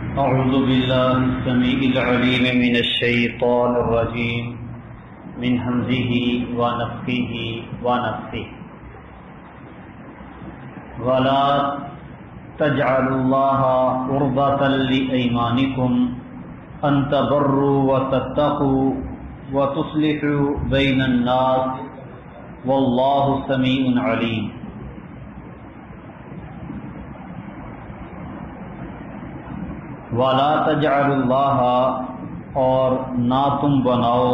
أعوذ بالله السميع العليم من الشيطان الرجيم من همزه ونفخه ونفثه ولا تجعلوا الله قربة لأيمانكم أن تبروا وتتقوا وتصلحوا بين الناس والله سميع عليم. وَلَا تَجْعَلُوا اللَّهَ اور نہ تم بناؤ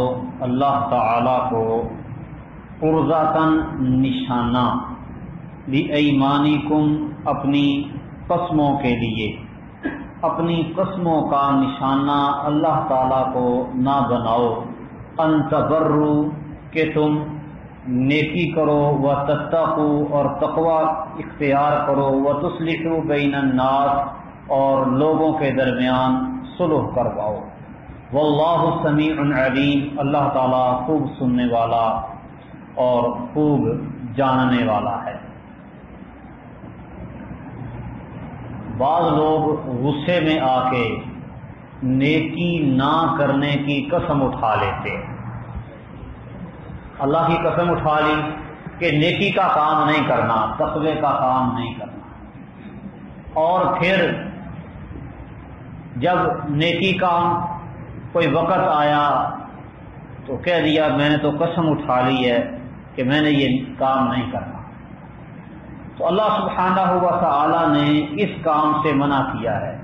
اللہ تعالیٰ کو قرضۃً نشانہ لِأَیْمَانِکُم اپنی قسموں کے لیے، اپنی قسموں کا نشانہ اللہ تعالیٰ کو نہ بناؤ. ان تبروا کہ تم نیکی کرو، وتتقوا اور تقوی اختیار کرو، وتصلحوا بین الناس اور لوگوں کے درمیان صلح کرواؤ. واللہ سمیع علیم اللہ تعالیٰ خوب سننے والا اور خوب جاننے والا ہے. بعض لوگ غصے میں آ کے نیکی نہ کرنے کی قسم اٹھا لیتے. اللہ کی قسم اٹھا لی کہ نیکی کا کام نہیں کرنا، تقوی کا کام نہیں کرنا، اور پھر جب نیکی کا کوئی وقت آیا تو کہہ دیا میں نے تو قسم اٹھا لی ہے کہ میں نے یہ کام نہیں کرنا. تو اللہ سبحانہ و تعالی نے اس کام سے منع کیا ہے.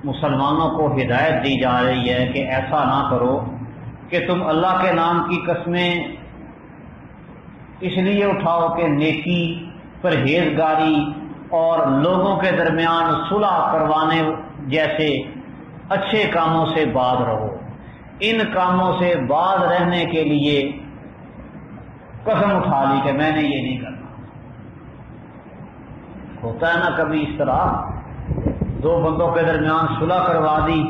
مسلمانوں کو ہدایت دی جا رہی ہے کہ ایسا نہ کرو کہ تم اللہ کے نام کی قسمیں اس لیے اٹھاؤ کہ نیکی، پرہیزگاری اور لوگوں کے درمیان صلح کروانے جیسے اچھے کاموں سے باز رہو. ان کاموں سے باز رہنے کے لیے قسم اٹھا لی کہ میں نے یہ نہیں کرنا. ہوتا ہے نا کبھی اس طرح، دو بندوں کے درمیان صلح کروا دی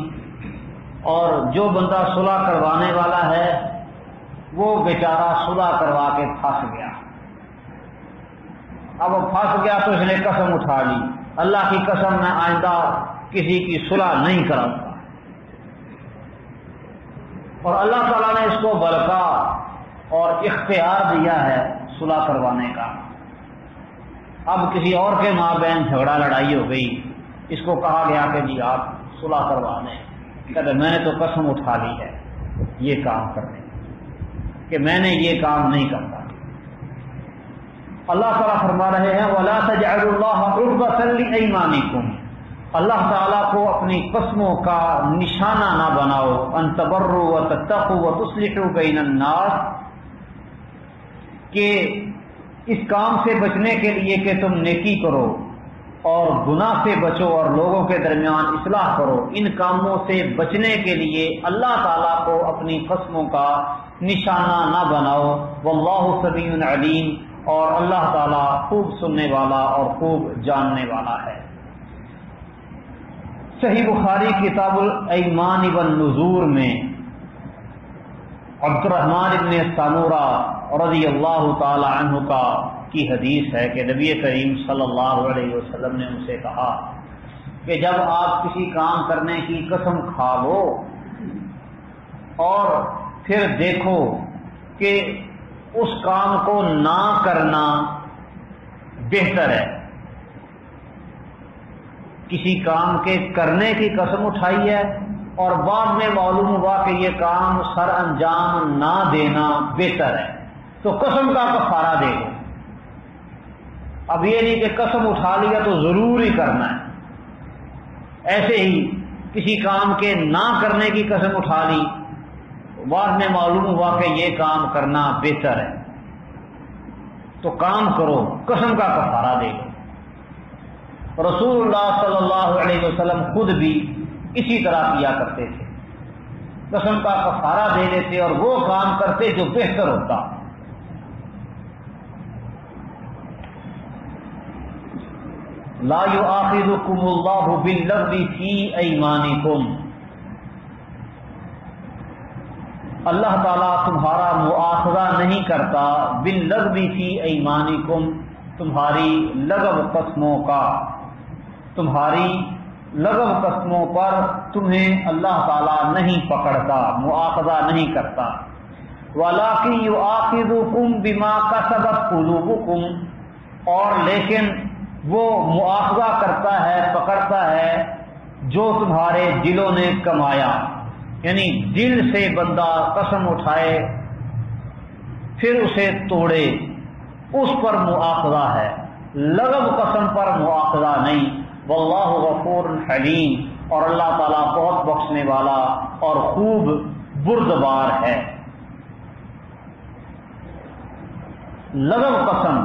اور جو بندہ صلح کروانے والا ہے وہ بیچارہ صلح کروا کے پھنس گیا. اب وہ پھنس گیا تو اس نے قسم اٹھا لی، اللہ کی قسم میں آئندہ کسی کی صلح نہیں کراؤں گا. اور اللہ تعالیٰ نے اس کو بلکہ اور اختیار دیا ہے صلح کروانے کا. اب کسی اور کے ماں بہن جھگڑا لڑائی ہو گئی، اس کو کہا گیا کہ جی آپ صلح کروا دیں، کہتے میں نے تو قسم اٹھا لی ہے یہ کام کرنے کہ میں نے یہ کام نہیں کرتا. اللہ تعالیٰ فرما رہے ہیں وَلَا تَجْعَلُوا اللَّهَ قُرْبَةً لِأَیْمَانِکُم اللہ تعالیٰ کو اپنی قسموں کا نشانہ نہ بناؤ. ان تبروا وتتقوا وتصلحوا بین الناس کہ اس کام سے بچنے کے لیے کہ تم نیکی کرو اور گناہ سے بچو اور لوگوں کے درمیان اصلاح کرو. ان کاموں سے بچنے کے لیے اللہ تعالیٰ کو اپنی قسموں کا نشانہ نہ بناؤ. واللہ سمیع علیم اور اللہ تعالیٰ خوب سننے والا اور خوب جاننے والا ہے. صحیح بخاری کتاب الایمان والنذور میں عبد الرحمن ابن سامورہ رضی اللہ تعالی عنہ کی حدیث ہے کہ نبی کریم صلی اللہ علیہ وسلم نے ان سے کہا کہ جب آپ کسی کام کرنے کی قسم کھا لو اور پھر دیکھو کہ اس کام کو نہ کرنا بہتر ہے، کسی کام کے کرنے کی قسم اٹھائی ہے اور بعد میں معلوم ہوا کہ یہ کام سر انجام نہ دینا بہتر ہے، تو قسم کا کفارہ دے دو. اب یہ نہیں کہ قسم اٹھا لیا تو ضرور ہی کرنا ہے. ایسے ہی کسی کام کے نہ کرنے کی قسم اٹھا لی، بعد میں معلوم ہوا کہ یہ کام کرنا بہتر ہے، تو کام کرو، قسم کا کفارہ دے دو. رسول اللہ صلی اللہ علیہ وسلم خود بھی اسی طرح کیا کرتے تھے، قسم کا کفارہ دے دیتے اور وہ کام کرتے جو بہتر ہوتا. لا یؤاخذکم اللہ باللغو فی ایمانکم اللہ تعالیٰ تمہارا مؤاخذہ نہیں کرتا باللغو فی ایمانکم تمہاری لغو قسموں کا، تمہاری لغو قسموں پر تمہیں اللہ تعالیٰ نہیں پکڑتا، مؤاخذہ نہیں کرتا۔ وَلَٰكِن يُؤَاخِذُكُم بِمَا كَسَبَتْ قُلُوبُكُمْ، اور لیکن وہ مؤاخذہ کرتا ہے، پکڑتا ہے جو تمہارے دلوں نے کمایا، یعنی دل سے بندہ قسم اٹھائے پھر اسے توڑے، اس پر مؤاخذہ ہے، لغو قسم پر مؤاخذہ نہیں۔ واللہ غفور حلیم، اور اللہ تعالیٰ بہت بخشنے والا اور خوب بردبار ہے۔ لغو قسم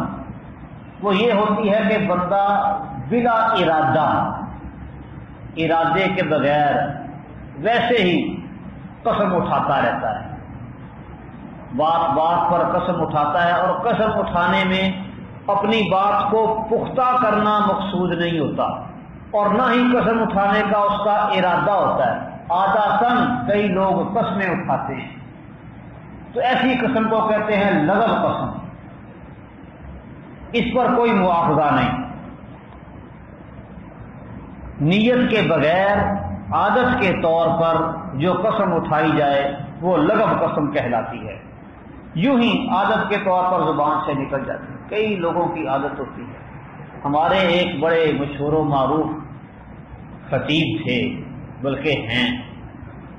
وہ یہ ہوتی ہے کہ بندہ بلا ارادے کے بغیر ویسے ہی قسم اٹھاتا رہتا ہے، بات بات پر قسم اٹھاتا ہے، اور قسم اٹھانے میں اپنی بات کو پختہ کرنا مقصود نہیں ہوتا، اور نہ ہی قسم اٹھانے کا اس کا ارادہ ہوتا ہے۔ عادتاً کئی لوگ قسمیں اٹھاتے ہیں، تو ایسی قسم کو کہتے ہیں لغو قسم، اس پر کوئی مؤاخذہ نہیں۔ نیت کے بغیر عادت کے طور پر جو قسم اٹھائی جائے وہ لغو قسم کہلاتی ہے، یوں ہی عادت کے طور پر زبان سے نکل جاتی ہے۔ کئی لوگوں کی عادت ہوتی ہے، ہمارے ایک بڑے مشہور و معروف خطیب تھے، بلکہ ہیں،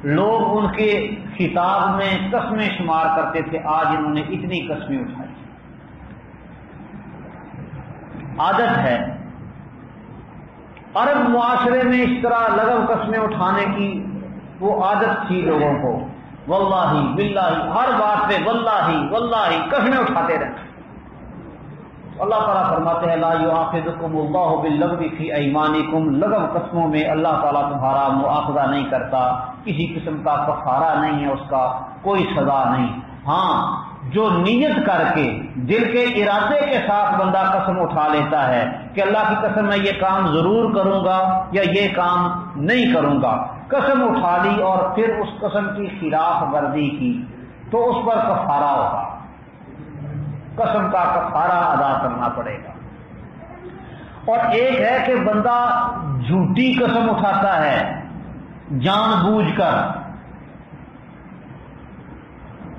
لوگ ان کے خطاب میں قسمیں شمار کرتے تھے، آج انہوں نے اتنی قسمیں اٹھائی۔ عادت ہے، عرب معاشرے میں اس طرح لغو قسمیں اٹھانے کی وہ عادت تھی لوگوں کو، واللہ باللہ، ہر بات پہ واللہ واللہ قسمیں اٹھاتے رہتے۔ اللہ تعالیٰ فرماتے ہیں لا یؤاخذکم اللہ باللغو فی ایمانکم، لغو قسموں میں اللہ تعالیٰ تمہارا مؤاخذہ نہیں کرتا، کسی قسم کا کفارہ نہیں ہے، اس کا کوئی سزا نہیں۔ ہاں، جو نیت کر کے دل کے ارادے کے ساتھ بندہ قسم اٹھا لیتا ہے کہ اللہ کی قسم میں یہ کام ضرور کروں گا یا یہ کام نہیں کروں گا، قسم اٹھا لی اور پھر اس قسم کی خلاف ورزی کی، تو اس پر کفارہ ہوگا، قسم کا کفارہ ادا کرنا پڑے گا۔ اور ایک ہے کہ بندہ جھوٹی قسم اٹھاتا ہے جان بوجھ کر،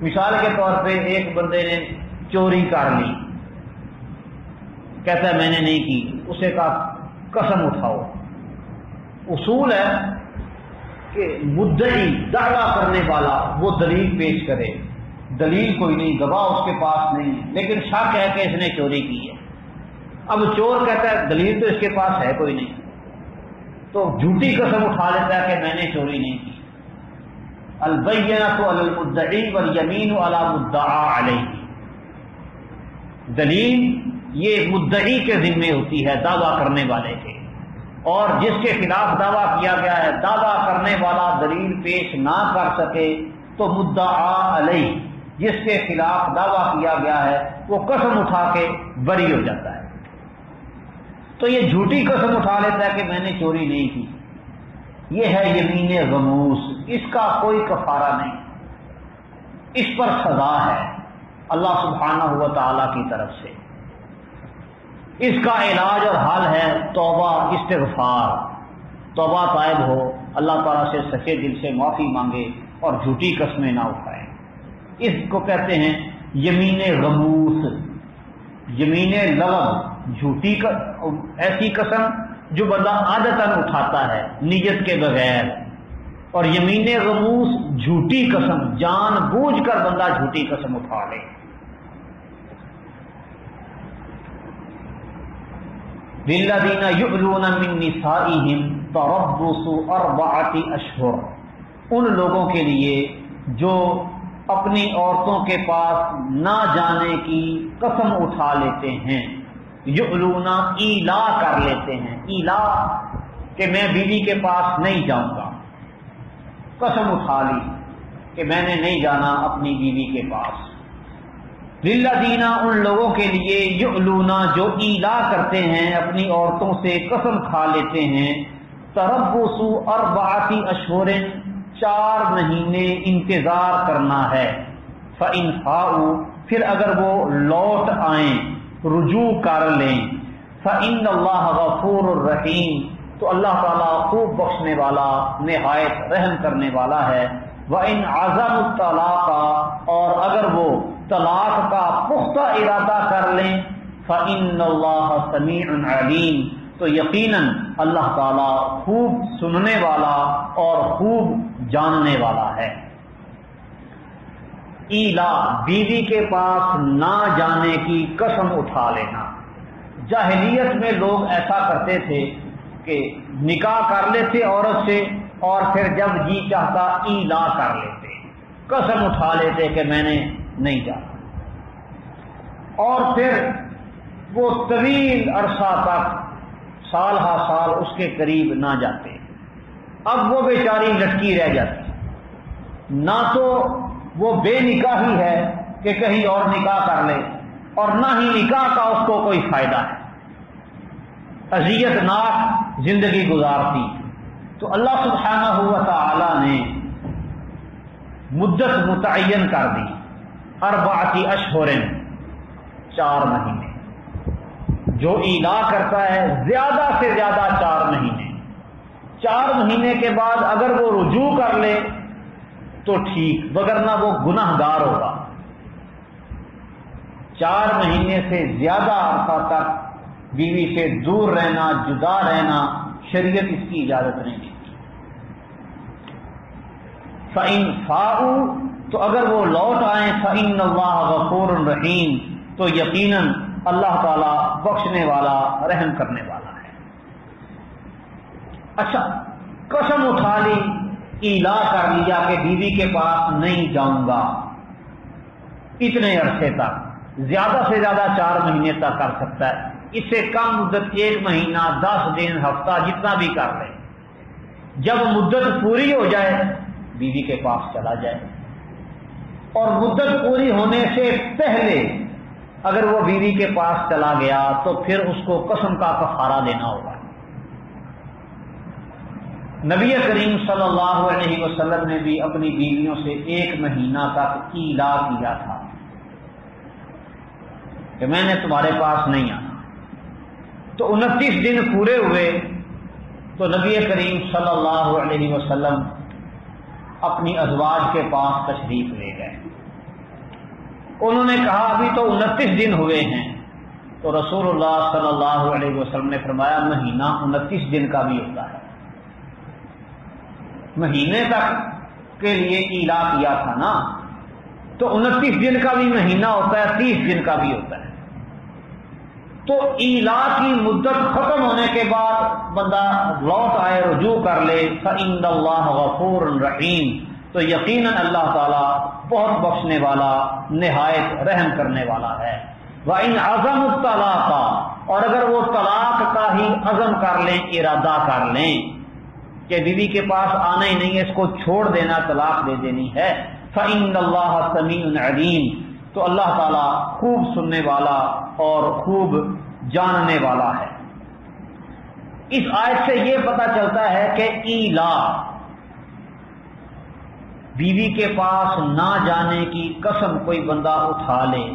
مثال کے طور پہ ایک بندے نے چوری کر لی، کہتا ہے میں نے نہیں کی، اسے کہا قسم اٹھاؤ۔ اصول ہے کہ مدعی دعویٰ کرنے والا وہ دلیل پیش کرے، دلیل کوئی نہیں، گواہ اس کے پاس نہیں، لیکن شک ہے کہ اس نے چوری کی ہے۔ اب چور کہتا ہے دلیل تو اس کے پاس ہے کوئی نہیں، تو جھوٹی قسم اٹھا لیتا ہے کہ میں نے چوری نہیں کی۔ البینۃ علی المدعی والیمین علی مدعا علیہ، دلیل یہ مدعی کے ذمے ہوتی ہے، دعویٰ کرنے والے کے، اور جس کے خلاف دعویٰ کیا گیا ہے دعویٰ کرنے والا دلیل پیش نہ کر سکے تو مدعا علیہ، جس کے خلاف دعویٰ کیا گیا ہے وہ قسم اٹھا کے بری ہو جاتا ہے۔ تو یہ جھوٹی قسم اٹھا لیتا ہے کہ میں نے چوری نہیں کی، یہ ہے یمین غموس، اس کا کوئی کفارہ نہیں، اس پر سزا ہے اللہ سبحانہ و تعالی کی طرف سے۔ اس کا علاج اور حل ہے توبہ، استغفار، توبہ طائب ہو، اللہ تعالیٰ سے سچے دل سے معافی مانگے اور جھوٹی قسمیں نہ اٹھائے۔ اس کو کہتے ہیں یمین غموس، یمین لغو، جھوٹی ایسی قسم جو بندہ عادتاً اٹھاتا ہے نیت کے بغیر، اور یمین غموس جھوٹی قسم، جان بوجھ کر بندہ جھوٹی قسم اٹھا لے۔ للذین یؤلون من نسائہم تربص 4 اشہر، ان لوگوں کے لیے جو اپنی عورتوں کے پاس نہ جانے کی قسم اٹھا لیتے ہیں، یؤلونا ایلا کر لیتے ہیں، ایلا کہ میں بیوی کے پاس نہیں جاؤں گا، قسم اٹھا لی کہ میں نے نہیں جانا اپنی بیوی کے پاس۔ للذین، ان لوگوں کے لیے، یؤلونا جو ایلا کرتے ہیں، اپنی عورتوں سے قسم کھا لیتے ہیں، تربص 4 اشہر، 4 مہینے انتظار کرنا ہے، فإن فاؤوا، پھر اگر وہ لوٹ آئیں، رجوع کر لیں، فإن اللہ غفور الرحیم، تو اللہ تعالیٰ خوب بخشنے والا نہایت رحم کرنے والا ہے۔ وَإِنْ عَزَمُوا الطَّلَاقَ، اور اگر وہ طلاق کا پختہ ارادہ کر لیں، فَإِنَّ اللَّهَ سَمِيعٌ عَلِيمٌ، تو یقیناً اللہ تعالیٰ خوب سننے والا اور خوب جاننے والا ہے۔ ایلا، بیوی کے پاس نہ جانے کی قسم اٹھا لینا۔ جاہلیت میں لوگ ایسا کرتے تھے کہ نکاح کر لیتے عورت سے اور پھر جب جی چاہتا ایلا کر لیتے، قسم اٹھا لیتے کہ میں نے نہیں جانا، اور پھر وہ طویل عرصہ تک سال ہا سال اس کے قریب نہ جاتے۔ اب وہ بیچاری لٹکی رہ جاتی، نہ تو وہ بے نکاحی ہے کہ کہیں اور نکاح کر لے، اور نہ ہی نکاح کا اس کو کوئی فائدہ ہے، اذیت ناک زندگی گزارتی۔ تو اللہ سبحانہ و تعالی نے مدت متعین کر دی، 4 اشہر، 4 مہینے۔ جو ایلا کرتا ہے زیادہ سے زیادہ 4 مہینے، 4 مہینے کے بعد اگر وہ رجوع کر لے تو ٹھیک، وگرنہ وہ گناہ گار ہوگا۔ 4 مہینے سے زیادہ عرصہ تک بیوی سے دور رہنا، جدا رہنا، شریعت اس کی اجازت نہیں دیتی۔ فَإِنْ فَاءُوا، تو اگر وہ لوٹ آئیں، فَإِنَّ اللَّهَ غَفُورٌ رَحِيمٌ، تو یقیناً اللہ تعالیٰ بخشنے والا رحم کرنے والا ہے۔ اچھا، قسم اٹھا لی، ایلا کر لیا کہ بیوی کے پاس نہیں جاؤں گا اتنے عرصے تک، زیادہ سے زیادہ 4 مہینے تک کر سکتا ہے، اس سے کم مدت 1 مہینہ، 10 دن، ہفتہ، جتنا بھی کر لے۔ جب مدت پوری ہو جائے بیوی کے پاس چلا جائے، اور مدت پوری ہونے سے پہلے اگر وہ بیوی کے پاس چلا گیا تو پھر اس کو قسم کا کفارہ دینا ہوگا۔ نبی کریم صلی اللہ علیہ وسلم نے بھی اپنی بیویوں سے 1 مہینہ تک ایلا کیا تھا کہ میں نے تمہارے پاس نہیں آنا۔ تو 29 دن پورے ہوئے تو نبی کریم صلی اللہ علیہ وسلم اپنی ازواج کے پاس تشریف لے گئے۔ انہوں نے کہا ابھی تو 29 دن ہوئے ہیں، تو رسول اللہ صلی اللہ علیہ وسلم نے فرمایا مہینہ 29 دن کا بھی ہوتا ہے، مہینے تک کے لیے ایلا کیا تھا نا، تو 29 دن کا بھی مہینہ ہوتا ہے، 30 دن کا بھی ہوتا ہے۔ تو ایلا کی مدت ختم ہونے کے بعد بندہ لوٹ آئے، رجوع کر لے، فَإِنَّ اللَّهَ غَفُورٌ رَحِيمٌ، تو یقیناً اللہ تعالیٰ بہت بخشنے والا، نہایت رحم کرنے والا ہے۔ وَإِنْ عَزَمُوا الطَّلَاقَ، اور اگر وہ طلاق کا ہی عزم کر لیں، ارادہ کر لیں کہ بیوی کے پاس آنا ہی نہیں ہے، اس کو چھوڑ دینا، طلاق دے دینی ہے، فَإِنَّ اللَّهَ سَمِيعٌ عَلِيمٌ، تو اللہ تعالیٰ خوب سننے والا اور خوب جاننے والا ہے۔ اس آیت سے یہ پتہ چلتا ہے کہ ایلا، بیوی کے پاس نہ جانے کی قسم کوئی بندہ اٹھا لے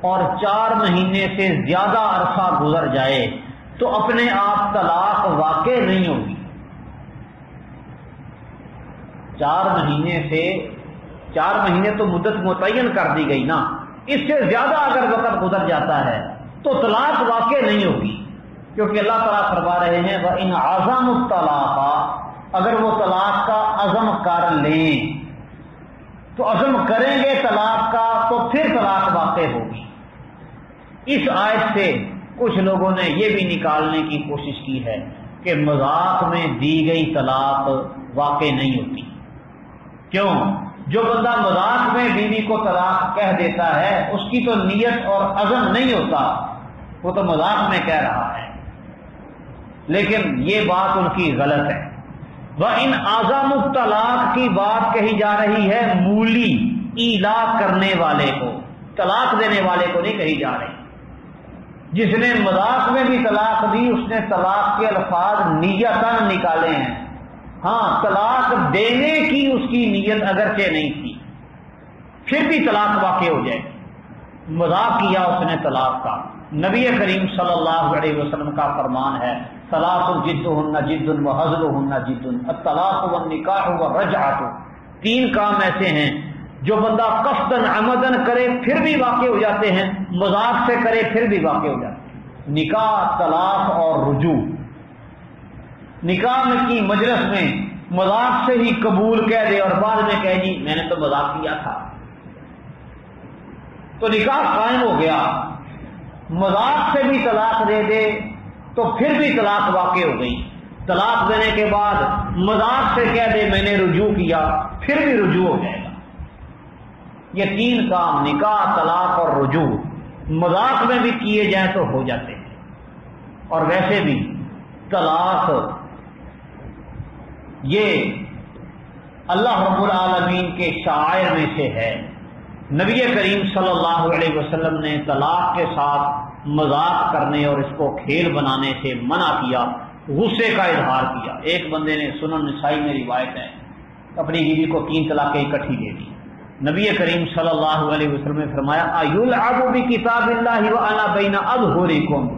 اور 4 مہینے سے زیادہ عرصہ گزر جائے تو اپنے آپ طلاق واقع نہیں ہوگی۔ 4 مہینے تو مدت متعین کر دی گئی نا، اس سے زیادہ اگر وقت گزر جاتا ہے تو طلاق واقع نہیں ہوگی، کیونکہ اللہ تعالیٰ فرما رہے ہیں وَإِنْ عَزَمُوا الطَّلَاقَ، اگر وہ طلاق کا عزم کر لیں تو عزم کریں گے طلاق کا تو پھر طلاق واقع ہوگی۔ اس آیت سے کچھ لوگوں نے یہ بھی نکالنے کی کوشش کی ہے کہ مذاق میں دی گئی طلاق واقع نہیں ہوتی۔ کیوں؟ جو بندہ مذاق میں بیوی کو طلاق کہہ دیتا ہے اس کی تو نیت اور عزم نہیں ہوتا، وہ تو مذاق میں کہہ رہا ہے، لیکن یہ بات ان کی غلط ہے۔ وَإِنْ عَزَمُوا الطَّلَاقَ کی بات کہی جا رہی ہے مولی ایلا کرنے والے کو، طلاق دینے والے کو نہیں کہی جا رہی۔ جس نے مذاق میں بھی طلاق دی اس نے طلاق کے الفاظ نیتاً نکالے ہیں، ہاں طلاق دینے کی اس کی نیت اگرچہ نہیں تھی، پھر بھی طلاق واقع ہو جائے گی۔ مذاق کیا اس نے طلاق کا۔ نبی کریم صلی اللہ علیہ وسلم کا فرمان ہے ثلاث جدہن جد وہزلہن جد الطلاق والنکاح والرجعۃ، تین کام ایسے ہیں جو بندہ قصدن عمدن کرے پھر بھی واقع ہو جاتے ہیں، مذاق سے کرے پھر بھی واقع ہو جاتے ہیں۔ نکاح، طلاق اور رجوع۔ نکاح میں کی مجلس میں مذاق سے ہی قبول کہہ دے اور بعد میں کہے جی میں نے تو مذاق کیا تھا، تو نکاح قائم ہو گیا۔ مذاق سے بھی طلاق دے دے تو پھر بھی طلاق واقع ہو گئی۔ طلاق دینے کے بعد مذاق سے کہہ دے میں نے رجوع کیا، پھر بھی رجوع ہو جائے گا۔ یہ تین کام نکاح، طلاق اور رجوع مذاق میں بھی کیے جائیں تو ہو جاتے ہیں۔ اور ویسے بھی طلاق یہ اللہ رب العالمین کے شعائر میں سے ہے۔ نبی کریم صلی اللہ علیہ وسلم نے طلاق کے ساتھ مذاق کرنے اور اس کو کھیل بنانے سے منع کیا، غصے کا اظہار کیا۔ ایک بندے نے، سنن نسائی میں روایت ہے، اپنی بیوی کو 3 طلاقیں اکٹھی دے دی۔ نبی کریم صلی اللہ علیہ وسلم نے فرمایا ایلعب بکتاب اللہ وانا بین اظہرکم،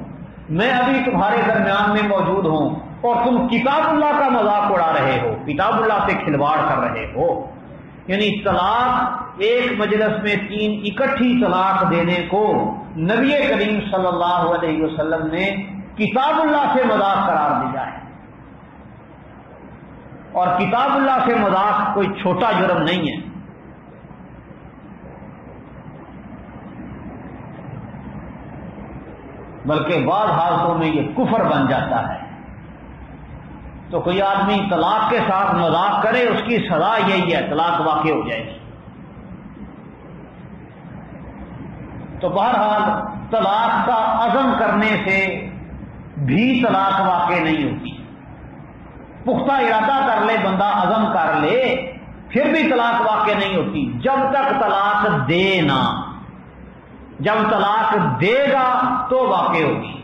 میں ابھی تمہارے درمیان میں موجود ہوں اور تم کتاب اللہ کا مذاق اڑا رہے ہو، کتاب اللہ سے کھلواڑ کر رہے ہو۔ یعنی طلاق، ایک مجلس میں 3 اکٹھی طلاق دینے کو نبی کریم صلی اللہ علیہ وسلم نے کتاب اللہ سے مذاق قرار دیا ہے۔ اور کتاب اللہ سے مذاق کوئی چھوٹا جرم نہیں ہے، بلکہ بعض حالتوں میں یہ کفر بن جاتا ہے۔ تو کوئی آدمی طلاق کے ساتھ مذاق کرے، اس کی سزا یہی ہے، طلاق واقع ہو جائے گی۔ تو بہرحال طلاق کا عزم کرنے سے بھی طلاق واقع نہیں ہوتی۔ پختہ ارادہ کر لے بندہ، عزم کر لے، پھر بھی طلاق واقع نہیں ہوتی جب تک طلاق دے نہ۔ جب طلاق دے گا تو واقع ہوگی۔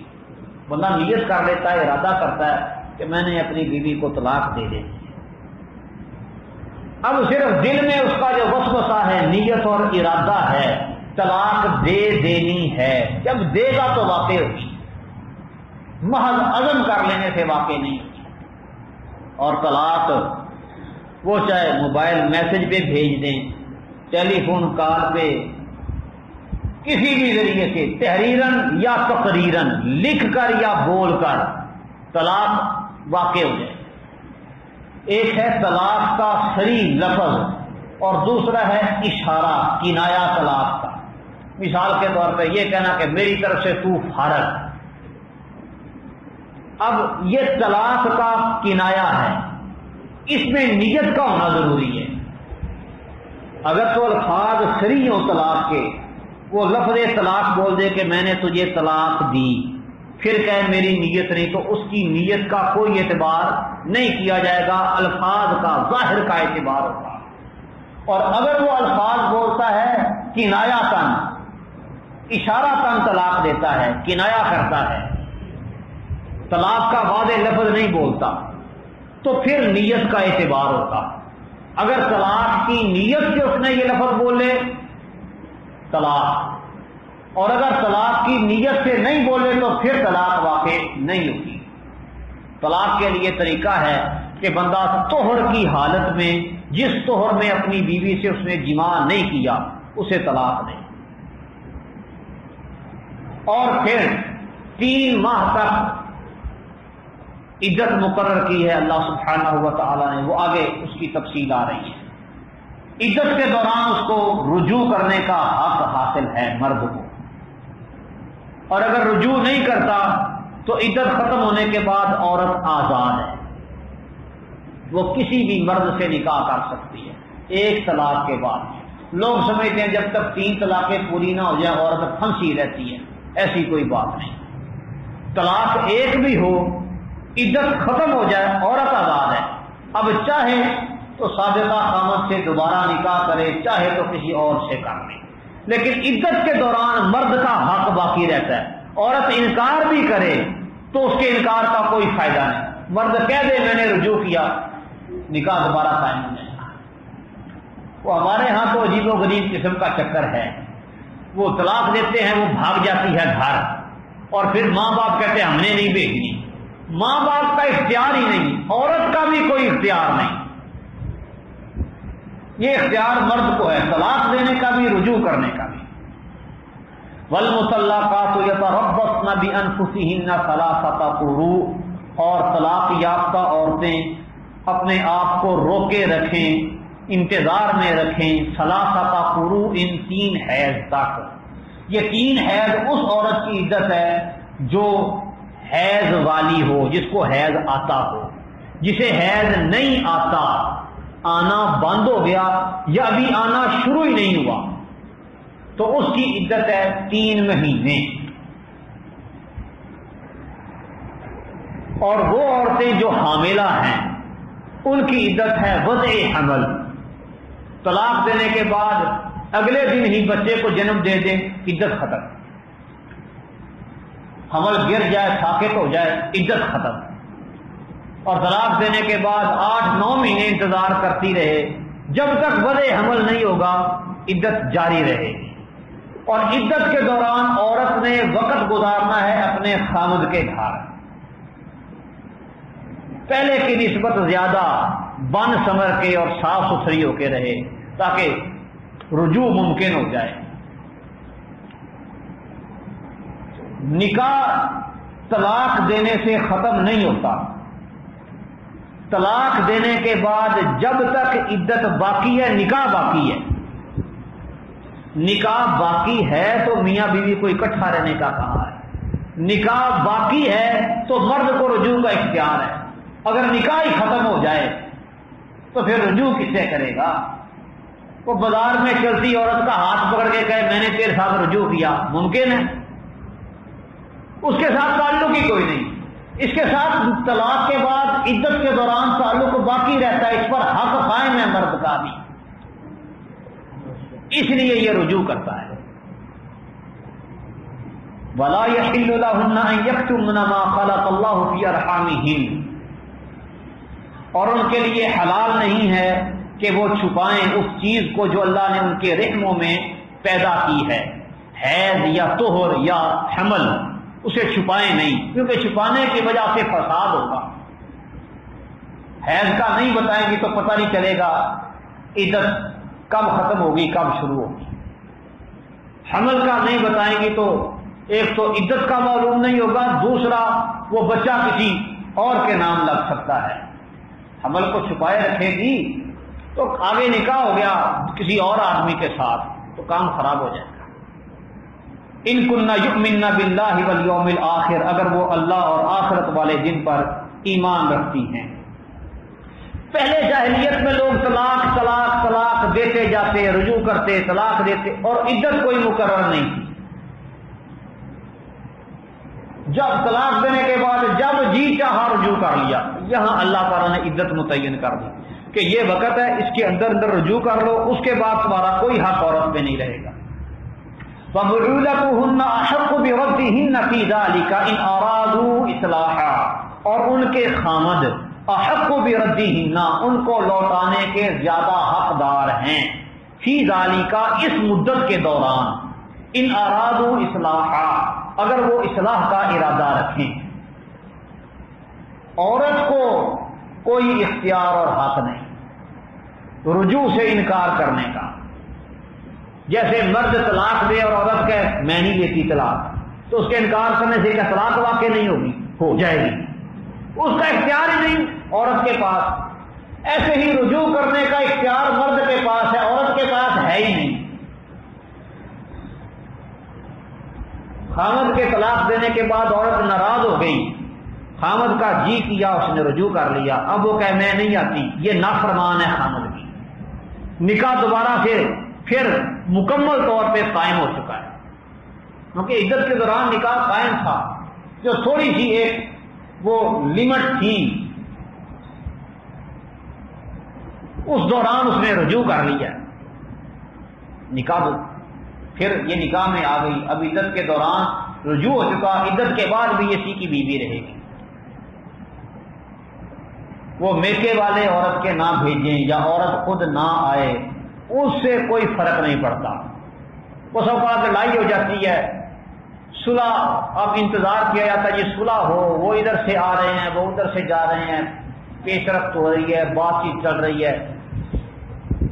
بندہ نیت کر لیتا ہے، ارادہ کرتا ہے کہ میں نے اپنی بیوی کو طلاق دے دی، اب صرف دل میں اس کا جو وسوسہ ہے، نیت اور ارادہ ہے، طلاق دے دینی ہے، جب دے گا تو واقع ہوگی، محض عزم کر لینے سے واقع نہیں ہوگی۔ اور طلاق وہ چاہے موبائل میسج پہ بھیج دیں، ٹیلی فون کال پہ، کسی بھی ذریعے سے تحریراً یا تقریراً، لکھ کر یا بول کر طلاق واقع ہو جائے۔ ایک ہے طلاق کا صریح لفظ اور دوسرا ہے اشارہ، کنایہ طلاق کا۔ مثال کے طور پہ یہ کہنا کہ میری طرف سے تو فارغ۔ اب یہ طلاق کا کنایہ ہے، اس میں نیت کا ہونا ضروری ہے۔ اگر تو الفاظ صریح ہوں طلاق کے، وہ لفظ طلاق بول دے کہ میں نے تجھے طلاق دی، پھر کہے میری نیت نہیں، تو اس کی نیت کا کوئی اعتبار نہیں کیا جائے گا، الفاظ کا، ظاہر کا اعتبار ہوگا۔ اور اگر وہ الفاظ بولتا ہے کنایہ تن، اشارہ تن طلاق دیتا ہے، کنایہ کرتا ہے، طلاق کا واضح لفظ نہیں بولتا، تو پھر نیت کا اعتبار ہوتا۔ اگر طلاق کی نیت سے اس نے یہ لفظ بولے طلاق، اور اگر طلاق کی نیت سے نہیں بولے تو پھر طلاق واقع نہیں ہوگی۔ طلاق کے لیے طریقہ ہے کہ بندہ طہر کی حالت میں، جس طہر میں اپنی بیوی سے اس نے جماع نہیں کیا، اسے طلاق دے، اور پھر 3 ماہ تک عدت مقرر کی ہے اللہ سبحانہ و تعالی نے، وہ آگے اس کی تفصیل آ رہی ہے۔ عدت کے دوران اس کو رجوع کرنے کا حق حاصل ہے مرد کو، اور اگر رجوع نہیں کرتا تو عدت ختم ہونے کے بعد عورت آزاد ہے، وہ کسی بھی مرد سے نکاح کر سکتی ہے 1 طلاق کے بعد۔ لوگ سمجھتے ہیں جب تک 3 طلاقیں پوری نہ ہو جائیں عورت پھنسی رہتی ہے، ایسی کوئی بات نہیں۔ طلاق 1 بھی ہو، عدت ختم ہو جائے، عورت آزاد ہے۔ اب چاہے تو سابقہ خامد سے دوبارہ نکاح کرے، چاہے تو کسی اور سے کر لے، لیکن عدت کے دوران مرد کا حق باقی رہتا ہے۔ عورت انکار بھی کرے تو اس کے انکار کا کوئی فائدہ نہیں، مرد کہہ دے میں نے رجوع کیا، نکاح دوبارہ قائم ہو جائے گا۔ وہ ہمارے ہاں تو عجیب و غریب قسم کا چکر ہے، وہ طلاق دیتے ہیں، وہ بھاگ جاتی ہے گھر، اور پھر ماں باپ کہتے ہیں ہم نے نہیں بھیجنی، ماں باپ کا اختیار ہی نہیں، عورت کا بھی کوئی اختیار نہیں، یہ اختیار مرد کو ہے، طلاق دینے کا بھی، رجوع کرنے کا بھی۔ والمطلقات یتربصن بانفسہن ثلاثۃ قروء، اور طلاق یافتہ عورتیں اپنے آپ کو روکے رکھیں، انتظار میں رکھیں، ثلاثۃ قروء، 3 حیض تک۔ یہ 3 حیض اس عورت کی عدت ہے جو حیض والی ہو، جس کو حیض آتا ہو۔ جسے حیض نہیں آتا، آنا بند ہو گیا یا ابھی آنا شروع ہی نہیں ہوا، تو اس کی عدت ہے 3 مہینے۔ اور وہ عورتیں جو حاملہ ہیں ان کی عدت ہے وضع حمل، طلاق دینے کے بعد اگلے دن ہی بچے کو جنم دے دیں، عدت ختم، حمل گر جائے، ساقط ہو جائے، عدت ختم۔ اور طلاق دینے کے بعد 8-9 مہینے انتظار کرتی رہے، جب تک وضع حمل نہیں ہوگا عدت جاری رہے گی۔ اور عدت کے دوران عورت نے وقت گزارنا ہے اپنے خامد کے گھر، پہلے کی نسبت زیادہ بن سمر کے اور صاف ستھری ہو کے رہے تاکہ رجوع ممکن ہو جائے۔ نکاح طلاق دینے سے ختم نہیں ہوتا، طلاق دینے کے بعد جب تک عدت باقی ہے نکاح باقی ہے۔ نکاح باقی ہے تو میاں بیوی کو اکٹھا رہنے کا کہا ہے، نکاح باقی ہے تو مرد کو رجوع کا اختیار ہے۔ اگر نکاح ہی ختم ہو جائے تو پھر رجوع کس سے کرے گا؟ وہ بازار میں چلتی عورت کا ہاتھ پکڑ کے کہے میں نے تیرے ساتھ رجوع کیا، ممکن ہے؟ اس کے ساتھ تعلق ہی کوئی نہیں، اس کے ساتھ طلاق کے بعد عدت کے دوران تعلق باقی رہتا ہے، اس پر حق قائم ہے مرد کا بھی، اس لیے یہ رجوع کرتا ہے۔ وَلَا يَحِلُّ لَهُنَّ أَن يَكْتُمْنَ مَا خَلَقَ اللَّهُ فِي أَرْحَامِهِنَّ، اور ان کے لیے حلال نہیں ہے کہ وہ چھپائیں اس چیز کو جو اللہ نے ان کے رحموں میں پیدا کی ہے، حیض یا طہر یا حمل، اسے چھپائیں نہیں، کیونکہ چھپانے کی وجہ سے فساد ہوگا۔ حیض کا نہیں بتائیں گی تو پتہ نہیں چلے گا عدت کب ختم ہوگی کب شروع ہوگی، حمل کا نہیں بتائیں گی تو ایک تو عدت کا معلوم نہیں ہوگا، دوسرا وہ بچہ کسی اور کے نام لگ سکتا ہے۔ حمل کو چھپائے رکھے گی تو آگے نکاح ہو گیا کسی اور آدمی کے ساتھ تو کام خراب ہو جائے گا۔ ان کننا یؤمنن باللہ والیوم الآخر، اگر وہ اللہ اور آخرت والے دن پر ایمان رکھتی ہیں۔ پہلے جاہلیت میں لوگ طلاق طلاق طلاق دیتے جاتے، رجوع کرتے، طلاق دیتے، اور عدت کوئی مقرر نہیں تھی۔ جب طلاق دینے کے بعد جب جی چاہا رجوع کر لیا، یہاں اللہ تعالیٰ نے عدت متعین کر دی کہ یہ وقت ہے، اس کے اندر اندر رجوع کر لو، اس کے بعد تمہارا کوئی حق عورت پہ نہیں رہے گا۔ وَبُعُولَتُهُنَّ أَحَقُّ بِرَدِّهِنَّ فِي ذَلِكَ إِنْ أَرَادُوا إِصْلَاحًا، اور ان کے خامد احق بِرَدِّهِنَّ، ان کو لوٹانے کے زیادہ حقدار ہیں، فی ذالک، اس مدت کے دوران، ان ارادوا اصلاحا، اگر وہ اصلاح کا ارادہ رکھیں۔ عورت کو کوئی اختیار اور حق نہیں رجوع سے انکار کرنے کا۔ جیسے مرد طلاق دے اور عورت کہے میں نہیں لیتی طلاق، تو اس کے انکار کرنے سے کیا طلاق واقع نہیں ہوگی؟ ہو جائے گی، اس کا اختیار ہی نہیں عورت کے پاس۔ ایسے ہی رجوع کرنے کا اختیار مرد کے پاس ہے، عورت کے پاس ہے ہی نہیں۔ خامد کے طلاق دینے کے بعد عورت ناراض ہو گئی، خامد کا جی کیا، اس نے رجوع کر لیا، اب وہ کہے میں نہیں آتی، یہ نافرمان ہے خامد کی۔ نکاح دوبارہ سے پھر مکمل طور پہ قائم ہو چکا ہے، کیونکہ عدت کے دوران نکاح قائم تھا، جو تھوڑی سی ایک وہ لمٹ تھی، اس دوران اس نے رجوع کر لیا نکاح، پھر یہ نکاح میں آ گئی، اب عدت کے دوران رجوع ہو چکا، عدت کے بعد بھی اسی کی بیوی رہے گی۔ وہ میکے والے عورت کے نہ بھیجیں یا عورت خود نہ آئے، اس سے کوئی فرق نہیں پڑتا۔ وہ سب کا لڑائی ہو جاتی ہے، صلح اب انتظار کیا جاتا ہے یہ صلح ہو، وہ ادھر سے آ رہے ہیں، وہ ادھر سے جا رہے ہیں، پیش رفت ہو رہی ہے، بات چیت چل رہی ہے.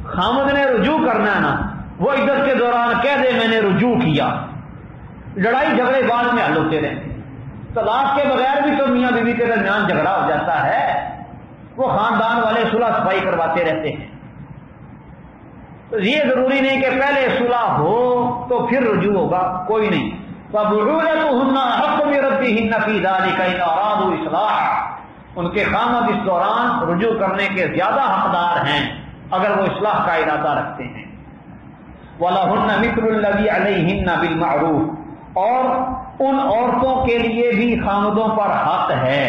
خامد نے رجوع کرنا ہے نا، وہ عدت کے دوران کہہ دے میں نے رجوع کیا. لڑائی جھگڑے بعد میں حل ہوتے رہے. طلاق کے بغیر بھی تو میاں بیوی کے درمیان جھگڑا ہو جاتا ہے، وہ خاندان والے صلح صفائی کرواتے رہتے ہیں. تو یہ ضروری نہیں کہ پہلے صلح ہو تو پھر رجوع ہوگا، کوئی نہیں. فَبُعُولَتُهُنَّ أَحَقُّ بِرَدِّهِنَّ فِي ذَلِكَ إِنْ أَرَادُوا إِصْلَاحًا، ان کے خامد اس دوران رجوع کرنے کے زیادہ حقدار ہیں اگر وہ اصلاح کا ارادہ رکھتے ہیں. وَلَهُنَّ مِثْلُ الَّذِي عَلَيْهِنَّ بِالْمَعْرُوفِ، اور ان عورتوں کے لیے بھی خامدوں پر حق ہے.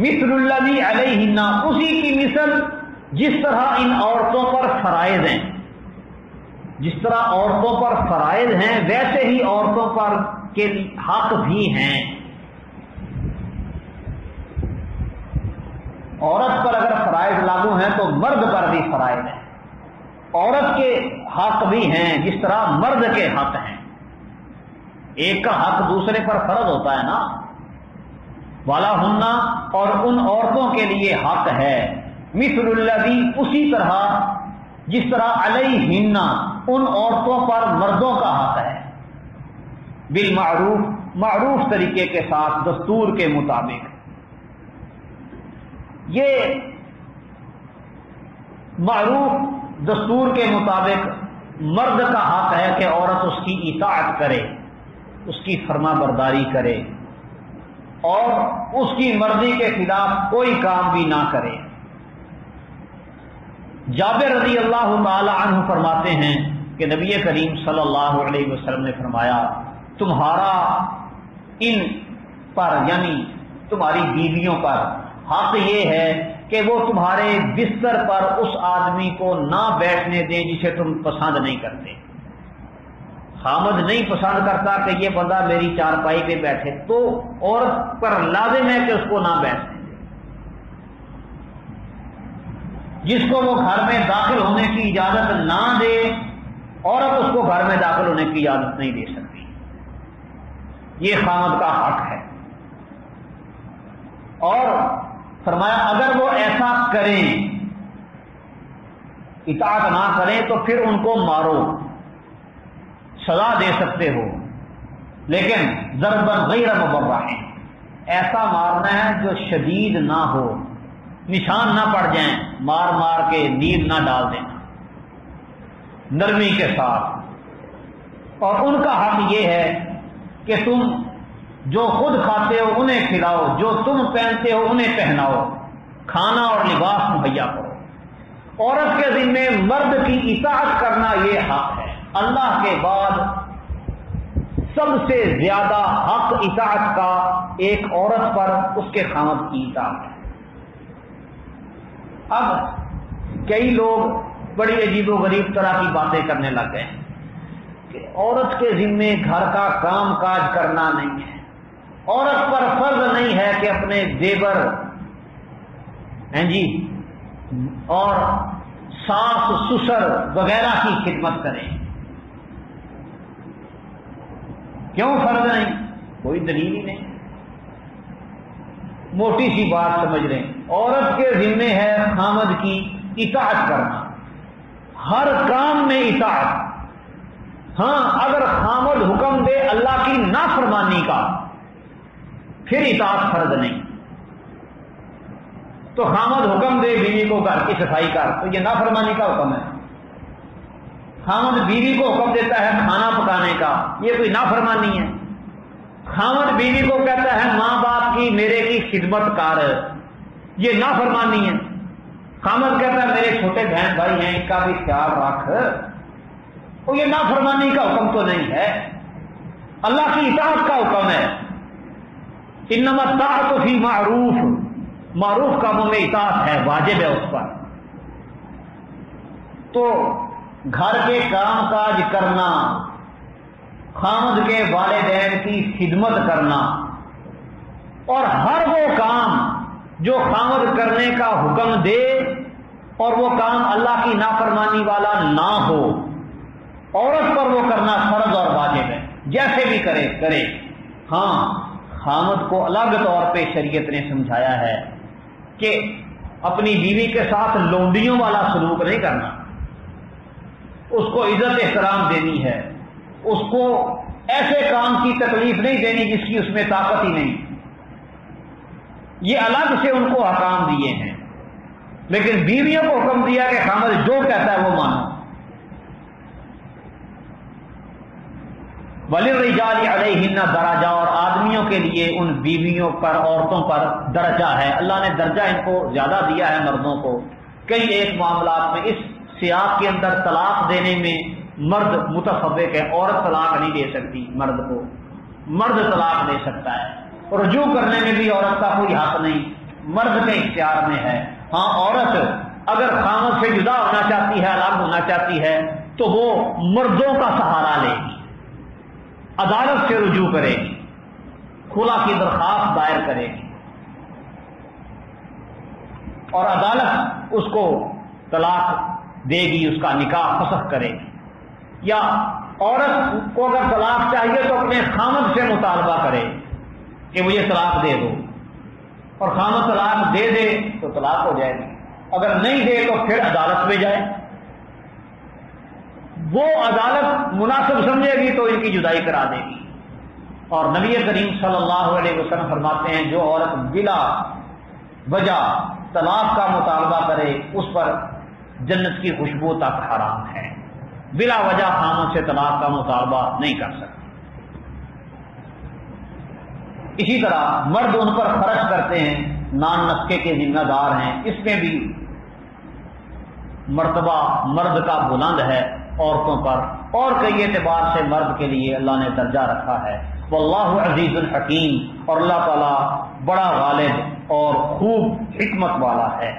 مثل الذی علیہن، اسی کی مثل جس طرح ان عورتوں پر فرائض ہیں. جس طرح عورتوں پر فرائض ہیں ویسے ہی عورتوں پر کے حق بھی ہیں. عورت پر اگر فرائض لاگو ہیں تو مرد پر بھی فرائض ہیں. عورت کے حق بھی ہیں جس طرح مرد کے حق ہیں. ایک کا حق دوسرے پر فرض ہوتا ہے نا. والا ہننا، اور ان عورتوں کے لیے حق ہے. مثل الذی، اسی طرح جس طرح علیہن، ان عورتوں پر مردوں کا حق ہے. بالمعروف، معروف طریقے کے ساتھ، دستور کے مطابق. یہ معروف دستور کے مطابق مرد کا حق ہے کہ عورت اس کی اطاعت کرے، اس کی فرما برداری کرے اور اس کی مرضی کے خلاف کوئی کام بھی نہ کرے. جابر رضی اللہ تعالی عنہ فرماتے ہیں کہ نبی کریم صلی اللہ علیہ وسلم نے فرمایا تمہارا ان پر یعنی تمہاری بیویوں پر حق یہ ہے کہ وہ تمہارے بستر پر اس آدمی کو نہ بیٹھنے دیں جسے تم پسند نہیں کرتے. خامد نہیں پسند کرتا کہ یہ بندہ میری چارپائی پہ بیٹھے تو عورت پر لازم ہے کہ اس کو نہ بیٹھنے دے. جس کو وہ گھر میں داخل ہونے کی اجازت نہ دے عورت اس کو گھر میں داخل ہونے کی اجازت نہیں دے سکتی. یہ خامد کا حق ہے. اور فرمایا اگر وہ ایسا کریں، اطاعت نہ کریں تو پھر ان کو مارو، سزا دے سکتے ہو، لیکن ضربا غیر مبرح، ایسا مارنا ہے جو شدید نہ ہو، نشان نہ پڑ جائیں، مار مار کے نیل نہ ڈال دینا، نرمی کے ساتھ. اور ان کا حق یہ ہے کہ تم جو خود کھاتے ہو انہیں کھلاؤ، جو تم پہنتے ہو انہیں پہناؤ، کھانا اور لباس مہیا کرو. عورت کے ذمے مرد کی اطاعت کرنا یہ حق ہے. اللہ کے بعد سب سے زیادہ حق اطاعت کا ایک عورت پر اس کے خامد کی اطاعت ہے. اب کئی لوگ بڑی عجیب و غریب طرح کی باتیں کرنے لگ گئے کہ عورت کے ذمے گھر کا کام کاج کرنا نہیں ہے، عورت پر فرض نہیں ہے کہ اپنے دیور اور ساس سسر وغیرہ کی خدمت کریں. کیوں فرض نہیں؟ کوئی دلیل ہی نہیں. موٹی سی بات سمجھ رہے ہیں، عورت کے ذمے ہے خامد کی اطاعت کرنا، ہر کام میں اطاعت. ہاں اگر خامد حکم دے اللہ کی نافرمانی کا پھر اطاعت فرض نہیں. تو خامد حکم دے بیوی کو گھر کی صفائی کر تو یہ نافرمانی کا حکم ہے. خامد بیوی کو حکم دیتا ہے کھانا پکانے کا، یہ کوئی نافرمانی ہے. خامد بیوی کو کہتا ہے ماں باپ کی میرے کی خدمت کر، یہ نافرمانی ہے. خامد کہتا ہے میرے چھوٹے بہن بھائی ہیں ان کا بھی خیال رکھ، اور یہ نافرمانی کا حکم تو نہیں ہے، اللہ کی اطاعت کا حکم ہے. انما الطاعۃ فی معروف، معروف کاموں میں اطاعت ہے، واجب ہے اس پر. تو گھر کے کام کاج کرنا، خامد کے والدین کی خدمت کرنا، اور ہر وہ کام جو خامد کرنے کا حکم دے اور وہ کام اللہ کی نافرمانی والا نہ ہو، عورت پر وہ کرنا فرض اور واجب ہے. جیسے بھی کرے. ہاں خامد کو الگ طور پہ شریعت نے سمجھایا ہے کہ اپنی بیوی کے ساتھ لونڈیوں والا سلوک نہیں کرنا، اس کو عزت احترام دینی ہے، اس کو ایسے کام کی تکلیف نہیں دینی جس کی اس میں طاقت ہی نہیں. یہ الگ سے ان کو احکام دیے ہیں، لیکن بیویوں کو حکم دیا کہ خامد جو کہتا ہے وہ مانو. وَلِلرِّجَالِ عَلَيْهِنَّ درجہ، اور آدمیوں کے لیے ان بیویوں پر، عورتوں پر درجہ ہے. اللہ نے درجہ ان کو زیادہ دیا ہے مردوں کو. کئی ایک معاملات میں اس سیاق کے اندر طلاق دینے میں مرد متفوق ہے، عورت طلاق نہیں دے سکتی مرد کو، مرد طلاق دے سکتا ہے. رجوع کرنے میں بھی عورت کا کوئی حق نہیں، مرد کے اختیار میں ہے. ہاں عورت اگر خامد سے جدا ہونا چاہتی ہے، الگ ہونا چاہتی ہے، تو وہ مردوں کا سہارا لے گی، عدالت سے رجوع کرے گی، خلا کی درخواست دائر کرے گی، اور عدالت اس کو طلاق دے گی، اس کا نکاح فسخ کرے گی. یا عورت کو اگر طلاق چاہیے تو اپنے خامد سے مطالبہ کرے کہ مجھے طلاق دے دو، اور خامد طلاق دے دے تو طلاق ہو جائے گی. اگر نہیں دے تو پھر عدالت میں جائے، وہ عدالت مناسب سمجھے گی تو ان کی جدائی کرا دے گی. اور نبی کریم صلی اللہ علیہ وسلم فرماتے ہیں جو عورت بلا وجہ طلاق کا مطالبہ کرے اس پر جنت کی خوشبو تک حرام ہے. بلا وجہ خامد سے طلاق کا مطالبہ نہیں کر سکتے. اسی طرح مرد ان پر خرچ کرتے ہیں، نان نفقے کے ذمہ دار ہیں، اس میں بھی مرتبہ مرد کا بلند ہے عورتوں پر، اور کئی اعتبار سے مرد کے لیے اللہ نے درجہ رکھا ہے. واللہ عزیز الحکیم، اور اللہ تعالیٰ بڑا غالب اور خوب حکمت والا ہے.